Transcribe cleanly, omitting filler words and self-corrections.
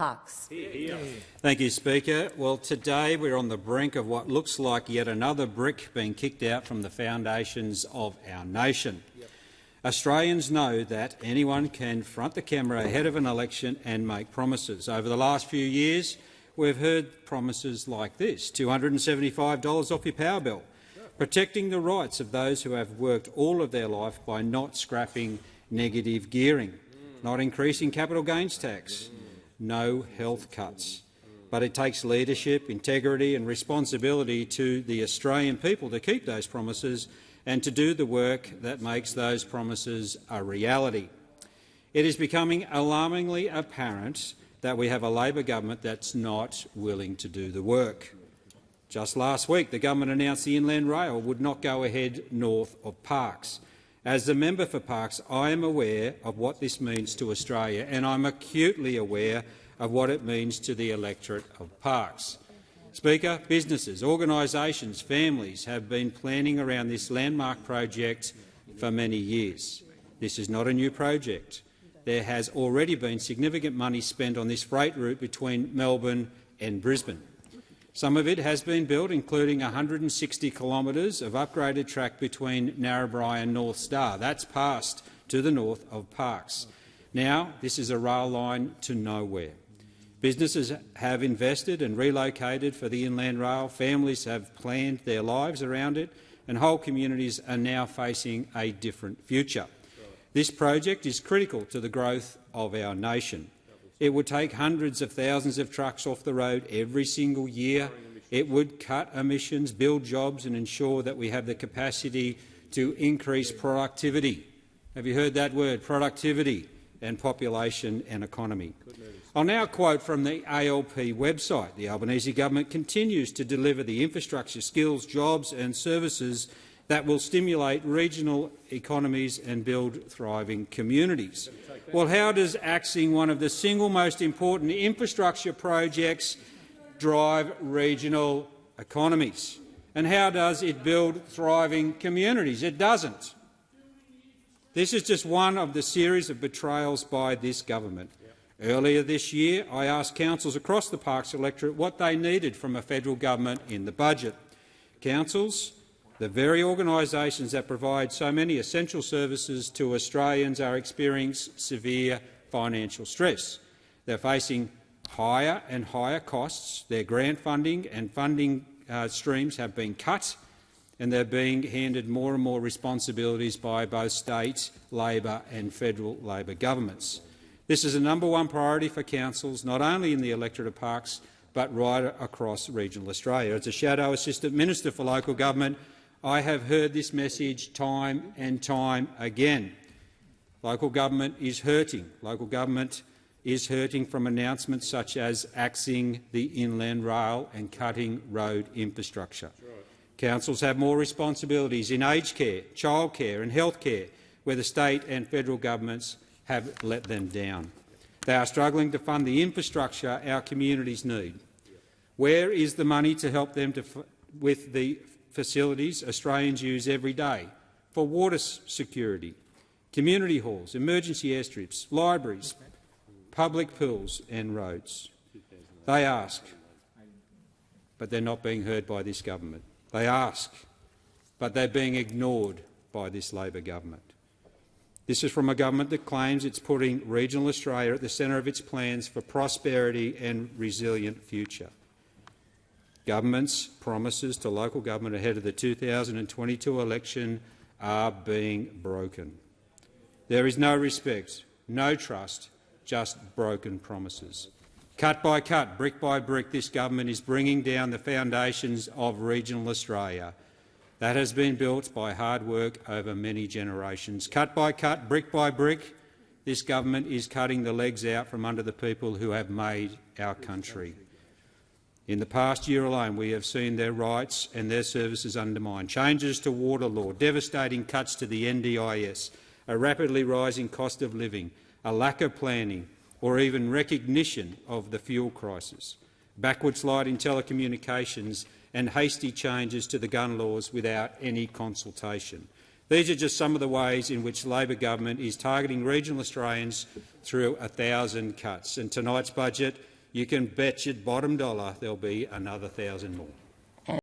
Parks. Thank you, Speaker. Well, today we're on the brink of what looks like yet another brick being kicked out from the foundations of our nation. Australians know that anyone can front the camera ahead of an election and make promises. Over the last few years, we've heard promises like this: $275 off your power bill, protecting the rights of those who have worked all of their life by not scrapping negative gearing, not increasing capital gains tax, no health cuts. But it takes leadership, integrity and responsibility to the Australian people to keep those promises and to do the work that makes those promises a reality. It is becoming alarmingly apparent that we have a Labor government that's not willing to do the work. Just last week, the government announced the Inland Rail would not go ahead north of Parkes. As the member for Parkes, I am aware of what this means to Australia, and I'm acutely aware of what it means to the electorate of Parkes. Speaker, businesses, organisations, families have been planning around this landmark project for many years. This is not a new project. There has already been significant money spent on this freight route between Melbourne and Brisbane. Some of it has been built, including 160 kilometres of upgraded track between Narrabri and North Star. That's passed to the north of Parkes. Now, this is a rail line to nowhere. Businesses have invested and relocated for the Inland Rail, families have planned their lives around it, and whole communities are now facing a different future. This project is critical to the growth of our nation. It would take hundreds of thousands of trucks off the road every single year. It would cut emissions, build jobs and ensure that we have the capacity to increase productivity. Have you heard that word? Productivity and population and economy. I'll now quote from the ALP website. The Albanese government continues to deliver the infrastructure, skills, jobs and services that will stimulate regional economies and build thriving communities. Well, how does axing one of the single most important infrastructure projects drive regional economies? And how does it build thriving communities? It doesn't. This is just one of the series of betrayals by this government. Earlier this year, I asked councils across the Parkes electorate what they needed from a federal government in the budget. Councils, the very organisations that provide so many essential services to Australians, are experiencing severe financial stress. They're facing higher and higher costs. Their grant funding and funding streams have been cut, and they're being handed more and more responsibilities by both state Labor and federal Labor governments. This is a #1 priority for councils, not only in the electorate of Parkes, but right across regional Australia. As a Shadow Assistant Minister for Local Government, I have heard this message time and time again. Local government is hurting. Local government is hurting from announcements such as axing the Inland Rail and cutting road infrastructure. Councils have more responsibilities in aged care, childcare and health care, where the state and federal governments have let them down. They are struggling to fund the infrastructure our communities need. Where is the money to help them with the facilities Australians use every day for water security, community halls, emergency airstrips, libraries, public pools and roads? They ask, but they're not being heard by this government. They ask, but they're being ignored by this Labor government. This is from a government that claims it's putting regional Australia at the centre of its plans for prosperity and resilient future. Government's promises to local government ahead of the 2022 election are being broken. There is no respect, no trust, just broken promises. Cut by cut, brick by brick, this government is bringing down the foundations of regional Australia. That has been built by hard work over many generations. Cut by cut, brick by brick, this government is cutting the legs out from under the people who have made our country. In the past year alone, we have seen their rights and their services undermined. Changes to water law, devastating cuts to the NDIS, a rapidly rising cost of living, a lack of planning or even recognition of the fuel crisis, backward slide in telecommunications and hasty changes to the gun laws without any consultation. These are just some of the ways in which Labor government is targeting regional Australians through 1,000 cuts. And tonight's budget you can bet your bottom dollar there'll be another 1,000 more.